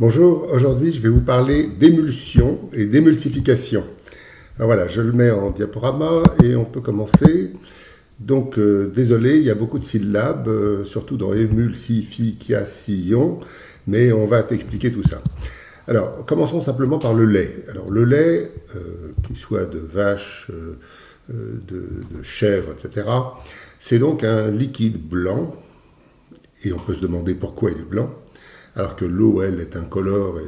Bonjour, aujourd'hui je vais vous parler d'émulsion et d'émulsification. Alors voilà, je le mets en diaporama et on peut commencer. Donc désolé, il y a beaucoup de syllabes, surtout dans émulsification, mais on va t'expliquer tout ça. Alors commençons simplement par le lait. Alors le lait, qu'il soit de vache, de chèvre, etc., c'est donc un liquide blanc, et on peut se demander pourquoi il est blanc. Alors que l'eau, elle, est incolore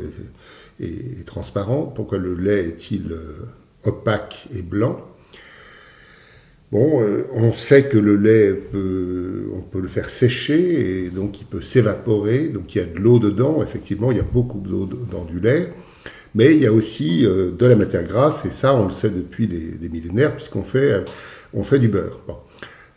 et transparente. Pourquoi le lait est-il opaque et blanc? Bon, on sait que le lait, on peut le faire sécher, et donc il peut s'évaporer, donc il y a de l'eau dedans, effectivement, il y a beaucoup d'eau dans du lait, mais il y a aussi de la matière grasse, et ça, on le sait depuis des millénaires, on fait du beurre. Bon.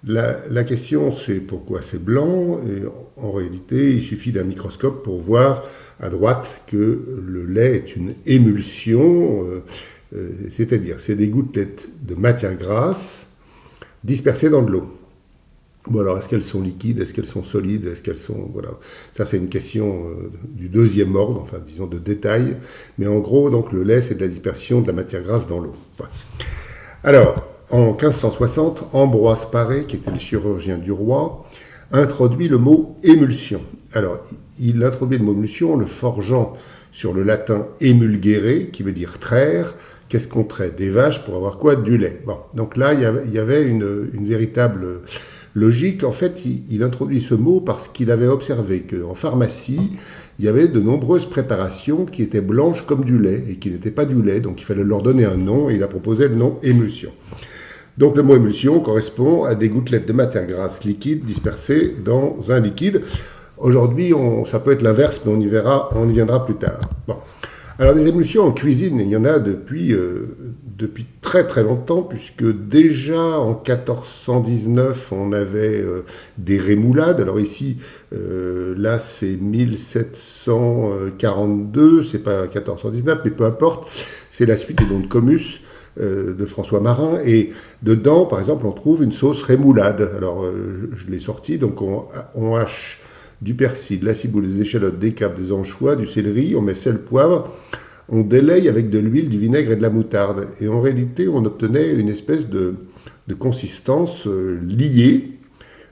La question, c'est pourquoi c'est blanc. Et en réalité, il suffit d'un microscope pour voir à droite que le lait est une émulsion, c'est-à-dire c'est des gouttelettes de matière grasse dispersées dans de l'eau. Bon, alors, est-ce qu'elles sont liquides? Est-ce qu'elles sont solides? Est-ce qu'elles sont... Voilà. Ça, c'est une question du deuxième ordre, enfin, disons, de détail. Mais en gros, donc, le lait, c'est de la dispersion de la matière grasse dans l'eau. Voilà. Alors, en 1560, Ambroise Paré, qui était le chirurgien du roi, introduit le mot émulsion. Alors, il introduit le mot émulsion en le forgeant sur le latin emulgere, qui veut dire traire. Qu'est-ce qu'on traite? Des vaches pour avoir quoi? Du lait. Bon, donc là, il y avait une véritable logique. En fait, il introduit ce mot parce qu'il avait observé qu'en pharmacie, il y avait de nombreuses préparations qui étaient blanches comme du lait et qui n'étaient pas du lait. Donc, il fallait leur donner un nom et il a proposé le nom émulsion. Donc le mot émulsion correspond à des gouttelettes de matière grasse liquide dispersées dans un liquide. Aujourd'hui, ça peut être l'inverse, mais on y viendra plus tard. Bon. Alors des émulsions en cuisine, il y en a depuis très très longtemps, puisque déjà en 1419, on avait des rémoulades. Alors ici, là c'est 1742, c'est pas 1419, mais peu importe, c'est la suite des noms de Comus, de François Marin, et dedans, par exemple, on trouve une sauce rémoulade. Alors, je l'ai sortie, donc on hache du persil, de la ciboule, des échalotes, des capres, des anchois, du céleri, on met sel, poivre, on délaye avec de l'huile, du vinaigre et de la moutarde. Et en réalité, on obtenait une espèce de consistance liée,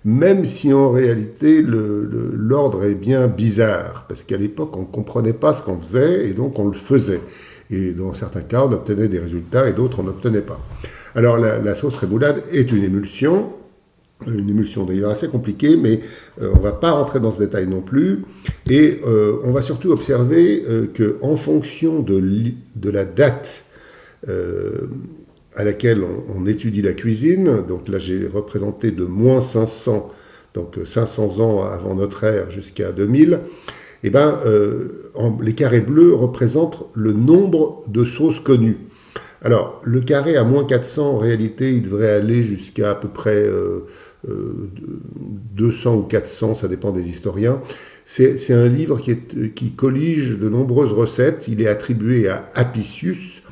même si en réalité l'ordre est bien bizarre, parce qu'à l'époque on ne comprenait pas ce qu'on faisait et donc on le faisait. Et dans certains cas on obtenait des résultats et d'autres on n'obtenait pas. Alors la sauce rémoulade est une émulsion d'ailleurs assez compliquée, mais on ne va pas rentrer dans ce détail non plus. Et on va surtout observer qu'en fonction de la date à laquelle on étudie la cuisine, donc là j'ai représenté de moins 500, donc 500 ans avant notre ère jusqu'à 2000, et ben, les carrés bleus représentent le nombre de sauces connues. Alors, le carré à moins 400, en réalité, il devrait aller jusqu'à à peu près 200 ou 400, ça dépend des historiens. C'est un livre qui collige de nombreuses recettes. Il est attribué à Apicius,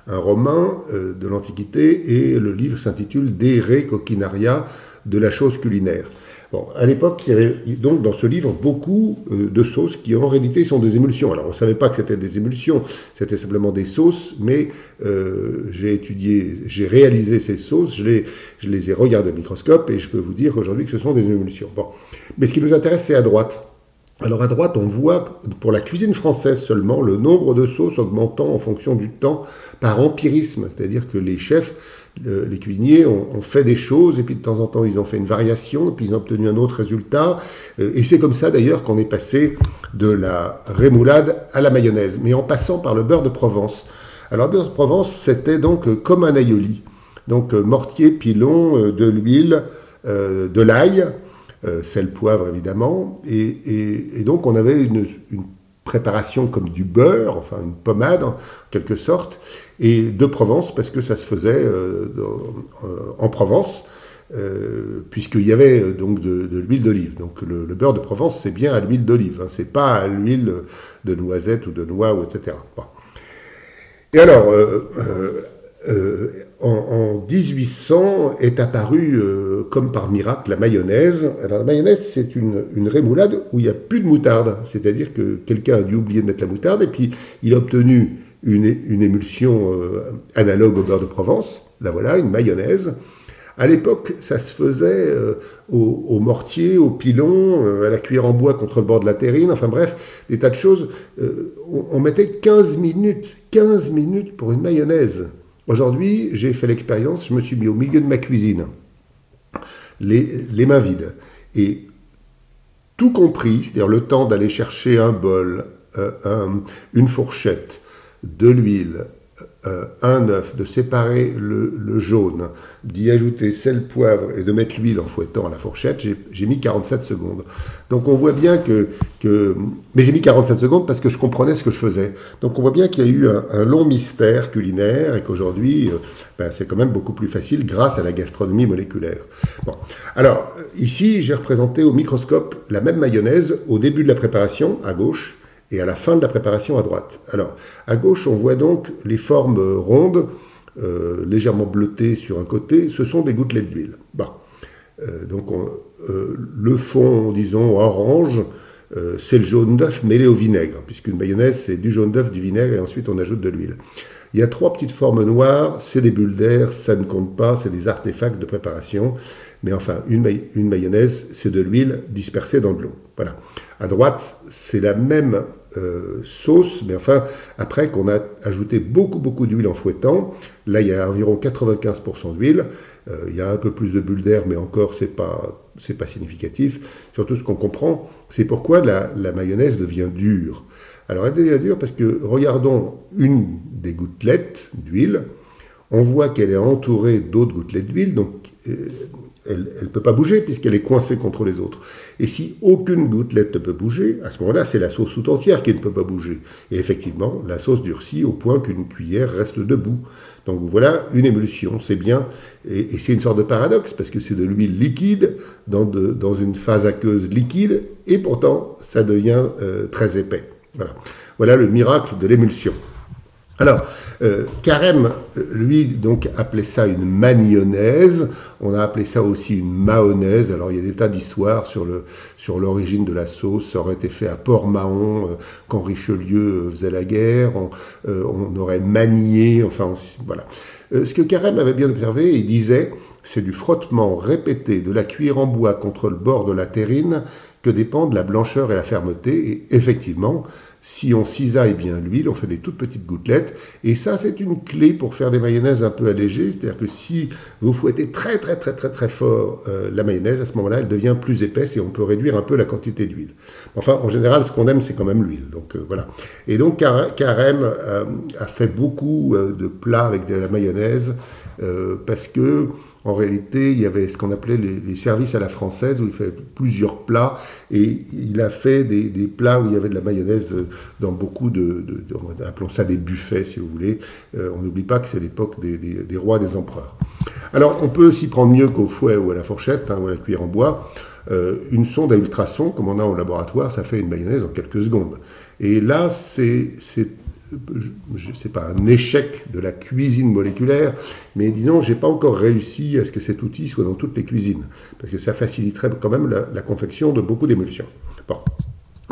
un Romain de l'Antiquité, et le livre s'intitule De Re Coquinaria, de la chose culinaire. Bon, à l'époque, il y avait donc dans ce livre beaucoup de sauces qui en réalité sont des émulsions. Alors on ne savait pas que c'était des émulsions, c'était simplement des sauces, mais j'ai réalisé ces sauces, je les ai regardées au microscope et je peux vous dire aujourd'hui que ce sont des émulsions. Bon. Mais ce qui nous intéresse, c'est à droite. Alors à droite, on voit, pour la cuisine française seulement, le nombre de sauces augmentant en fonction du temps par empirisme. C'est-à-dire que les chefs, les cuisiniers ont fait des choses, et puis de temps en temps, ils ont fait une variation, et puis ils ont obtenu un autre résultat. Et c'est comme ça, d'ailleurs, qu'on est passé de la rémoulade à la mayonnaise, mais en passant par le beurre de Provence. Alors le beurre de Provence, c'était donc comme un aioli. Donc mortier, pilon, de l'huile, de l'ail, sel, poivre évidemment, et donc on avait une préparation comme du beurre, enfin une pommade en quelque sorte, et de Provence parce que ça se faisait en Provence, puisqu'il y avait donc de l'huile d'olive. Donc le beurre de Provence, c'est bien à l'huile d'olive, hein, c'est pas à l'huile de noisette ou de noix, ou etc. Bon. Et alors, En 1800 est apparue, comme par miracle, la mayonnaise. Alors la mayonnaise, c'est une rémoulade où il n'y a plus de moutarde. C'est-à-dire que quelqu'un a dû oublier de mettre la moutarde et puis il a obtenu une émulsion analogue au beurre de Provence. Là voilà, une mayonnaise. À l'époque, ça se faisait au mortier, au pilon, à la cuillère en bois contre le bord de la terrine, enfin bref, des tas de choses. On mettait 15 minutes pour une mayonnaise. Aujourd'hui, j'ai fait l'expérience, je me suis mis au milieu de ma cuisine, les mains vides, et tout compris, c'est-à-dire le temps d'aller chercher un bol, une fourchette, de l'huile, un œuf, de séparer le jaune, d'y ajouter sel, poivre et de mettre l'huile en fouettant à la fourchette, j'ai mis 47 secondes. Donc on voit bien mais j'ai mis 47 secondes parce que je comprenais ce que je faisais. Donc on voit bien qu'il y a eu un long mystère culinaire et qu'aujourd'hui, c'est quand même beaucoup plus facile grâce à la gastronomie moléculaire. Bon. Alors, ici, j'ai représenté au microscope la même mayonnaise au début de la préparation, à gauche, et à la fin de la préparation à droite. Alors, à gauche, on voit donc les formes rondes, légèrement bleutées sur un côté, ce sont des gouttelettes d'huile. Bon. Donc, le fond, disons, orange, c'est le jaune d'œuf mêlé au vinaigre, puisqu'une mayonnaise, c'est du jaune d'œuf, du vinaigre, et ensuite on ajoute de l'huile. Il y a 3 petites formes noires, c'est des bulles d'air, ça ne compte pas, c'est des artefacts de préparation. Mais enfin, une mayonnaise, c'est de l'huile dispersée dans de l'eau. Voilà. À droite, c'est la même sauce, mais enfin, après qu'on a ajouté beaucoup d'huile en fouettant, là, il y a environ 95% d'huile. Il y a un peu plus de bulles d'air, mais encore, c'est pas significatif. Surtout, ce qu'on comprend, c'est pourquoi la mayonnaise devient dure. Alors, elle devient dure parce que, regardons une des gouttelettes d'huile, on voit qu'elle est entourée d'autres gouttelettes d'huile, donc elle ne peut pas bouger puisqu'elle est coincée contre les autres. Et si aucune gouttelette ne peut bouger, à ce moment-là, c'est la sauce tout entière qui ne peut pas bouger. Et effectivement, la sauce durcit au point qu'une cuillère reste debout. Donc voilà une émulsion, c'est bien. Et c'est une sorte de paradoxe parce que c'est de l'huile liquide dans une phase aqueuse liquide et pourtant ça devient très épais. Voilà le miracle de l'émulsion. Alors, Carême, lui, donc, appelait ça une manionnnaise. On a appelé ça aussi une mahonnaise. Alors, il y a des tas d'histoires sur l'origine de la sauce. Ça aurait été fait à Port-Mahon, quand Richelieu faisait la guerre. On aurait manié, enfin, voilà. Ce que Carême avait bien observé, il disait, c'est du frottement répété de la cuillère en bois contre le bord de la terrine que dépendent la blancheur et la fermeté. Et effectivement, si on cisaille bien l'huile, on fait des toutes petites gouttelettes. Et ça, c'est une clé pour faire des mayonnaises un peu allégées. C'est-à-dire que si vous fouettez très fort la mayonnaise, à ce moment-là, elle devient plus épaisse et on peut réduire un peu la quantité d'huile. Enfin, en général, ce qu'on aime, c'est quand même l'huile. Donc, voilà. Et donc, Carême a fait beaucoup de plats avec de la mayonnaise parce que en réalité, il y avait ce qu'on appelait les services à la française, où il fait plusieurs plats, et il a fait des plats où il y avait de la mayonnaise dans beaucoup appelons ça des buffets, si vous voulez. On n'oublie pas que c'est l'époque des rois, des empereurs. Alors, on peut s'y prendre mieux qu'au fouet ou à la fourchette, ou à la cuillère en bois. Une sonde à ultrasons, comme on a au laboratoire, ça fait une mayonnaise en quelques secondes. Et là, c'est pas un échec de la cuisine moléculaire, mais disons, j'ai pas encore réussi à ce que cet outil soit dans toutes les cuisines, parce que ça faciliterait quand même la confection de beaucoup d'émulsions.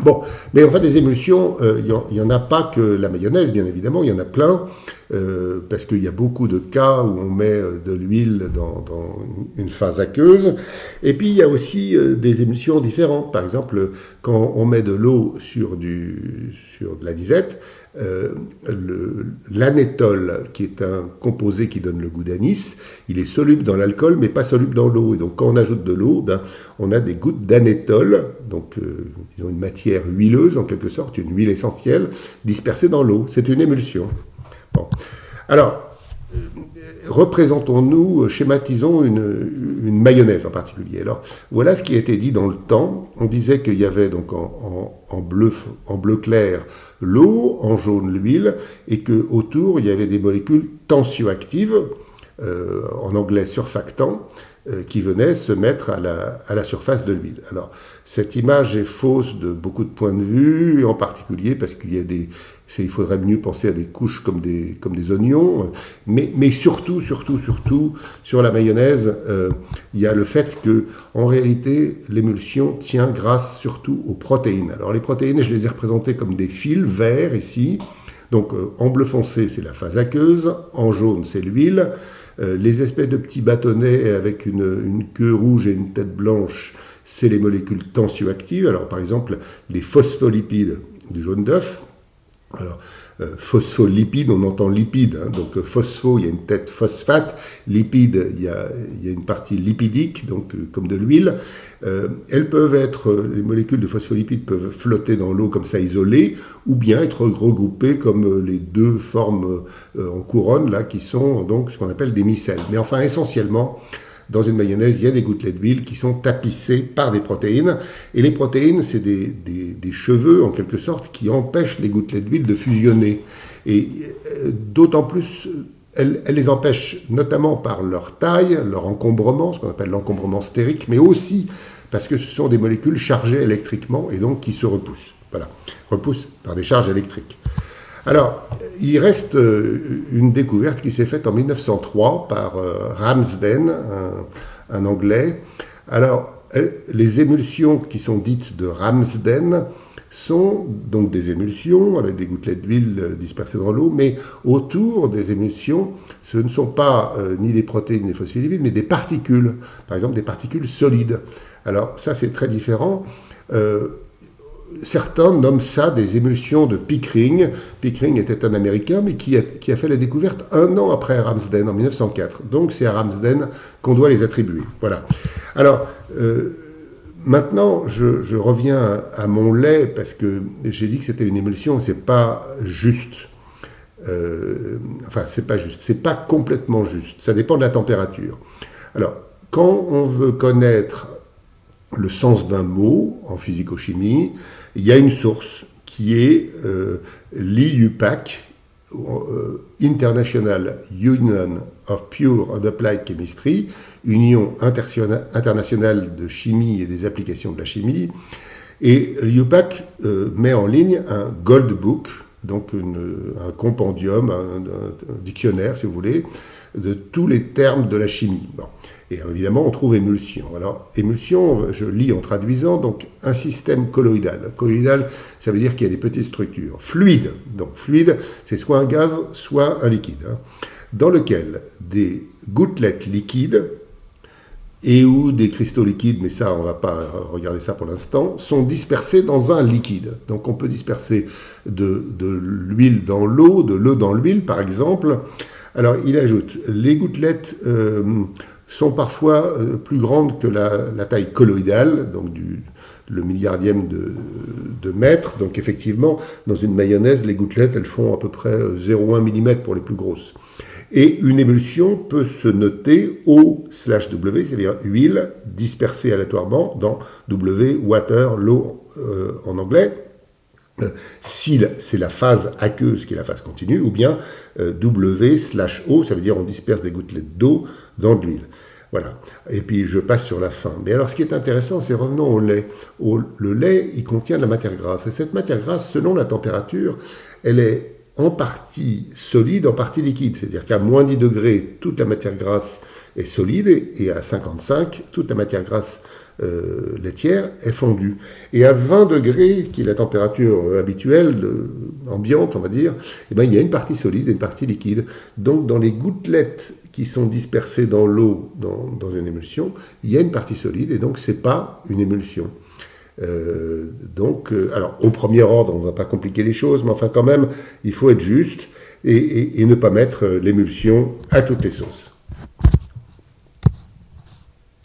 Bon, mais enfin des émulsions, il n'y en a pas que la mayonnaise, bien évidemment, il y en a plein, parce qu'il y a beaucoup de cas où on met de l'huile dans une phase aqueuse, et puis il y a aussi des émulsions différentes. Par exemple, quand on met de l'eau sur de l'anisette, l'anétol, qui est un composé qui donne le goût d'anis, il est soluble dans l'alcool, mais pas soluble dans l'eau. Et donc, quand on ajoute de l'eau, on a des gouttes d'anétol, donc disons une matière huileuse, en quelque sorte, une huile essentielle, dispersée dans l'eau. C'est une émulsion. Bon. Alors, représentons-nous, schématisons une mayonnaise en particulier. Alors, voilà ce qui a été dit dans le temps. On disait qu'il y avait donc en bleu clair l'eau, en jaune l'huile, et qu'autour il y avait des molécules tensioactives, en anglais surfactants, qui venaient se mettre à la surface de l'huile. Alors, cette image est fausse de beaucoup de points de vue, en particulier parce qu'il y a il faudrait mieux penser à des couches comme des oignons, mais surtout, sur la mayonnaise, il y a le fait que, en réalité, l'émulsion tient grâce surtout aux protéines. Alors, les protéines, je les ai représentées comme des fils verts ici. Donc, en bleu foncé, c'est la phase aqueuse, en jaune, c'est l'huile. Les espèces de petits bâtonnets avec une queue rouge et une tête blanche, c'est les molécules tensioactives. Alors, par exemple, les phospholipides du jaune d'œuf. Alors, phospholipide, on entend lipide, hein, donc phospho, il y a une tête phosphate, lipide, il y a une partie lipidique, donc comme de l'huile. Elles peuvent être, les molécules de phospholipides peuvent flotter dans l'eau comme ça isolées, ou bien être regroupées comme les deux formes en couronne, là, qui sont donc ce qu'on appelle des micelles. Mais enfin, essentiellement, dans une mayonnaise, il y a des gouttelettes d'huile qui sont tapissées par des protéines. Et les protéines, c'est des cheveux, en quelque sorte, qui empêchent les gouttelettes d'huile de fusionner. Et d'autant plus, elles les empêchent notamment par leur taille, leur encombrement, ce qu'on appelle l'encombrement stérique, mais aussi parce que ce sont des molécules chargées électriquement et donc qui se repoussent. Voilà, repoussent par des charges électriques. Alors, il reste une découverte qui s'est faite en 1903 par Ramsden, un Anglais. Alors, les émulsions qui sont dites de Ramsden sont donc des émulsions avec des gouttelettes d'huile dispersées dans l'eau, mais autour des émulsions, ce ne sont pas ni des protéines ni des phospholipides, mais des particules, par exemple des particules solides. Alors, ça, c'est très différent. Certains nomment ça des émulsions de Pickering. Pickering était un Américain, mais qui a fait la découverte 1 an après Ramsden, en 1904. Donc c'est à Ramsden qu'on doit les attribuer. Voilà. Alors, maintenant, je reviens à mon lait, parce que j'ai dit que c'était une émulsion, c'est pas juste. Enfin, c'est pas juste. C'est pas complètement juste. Ça dépend de la température. Alors, quand on veut connaître le sens d'un mot en physico-chimie, il y a une source qui est l'IUPAC, International Union of Pure and Applied Chemistry, Union internationale de chimie et des applications de la chimie. Et l'IUPAC met en ligne un Gold Book, donc un compendium, un dictionnaire, si vous voulez, de tous les termes de la chimie. Bon. Et évidemment, on trouve émulsion. Alors, émulsion, je lis en traduisant, donc un système colloïdal. Colloïdal, ça veut dire qu'il y a des petites structures. Fluide, donc fluide, c'est soit un gaz, soit un liquide, hein, dans lequel des gouttelettes liquides et ou des cristaux liquides, mais ça, on ne va pas regarder ça pour l'instant, sont dispersés dans un liquide. Donc, on peut disperser de l'huile dans l'eau, de l'eau dans l'huile, par exemple. Alors, il ajoute, les gouttelettes sont parfois plus grandes que la taille colloïdale, donc le milliardième de mètre. Donc effectivement, dans une mayonnaise, les gouttelettes, elles font à peu près 0,1 mm pour les plus grosses. Et une émulsion peut se noter O/W, c'est-à-dire huile dispersée aléatoirement dans W, water, l'eau en anglais. Si c'est la phase aqueuse qui est la phase continue, ou bien W/O, ça veut dire on disperse des gouttelettes d'eau dans de l'huile. Voilà. Et puis je passe sur la fin. Mais alors ce qui est intéressant, c'est revenons au lait. Le lait, il contient de la matière grasse. Et cette matière grasse, selon la température, elle est en partie solide, en partie liquide. C'est-à-dire qu'à moins 10 degrés, toute la matière grasse est solide, et à 55, toute la matière grasse laitière est fondue. Et à 20 degrés, qui est la température habituelle, ambiante, on va dire, eh ben, il y a une partie solide et une partie liquide. Donc, dans les gouttelettes qui sont dispersées dans l'eau, dans une émulsion, il y a une partie solide, et donc ce n'est pas une émulsion. Alors, au premier ordre, on ne va pas compliquer les choses, mais enfin, quand même, il faut être juste et ne pas mettre l'émulsion à toutes les sauces.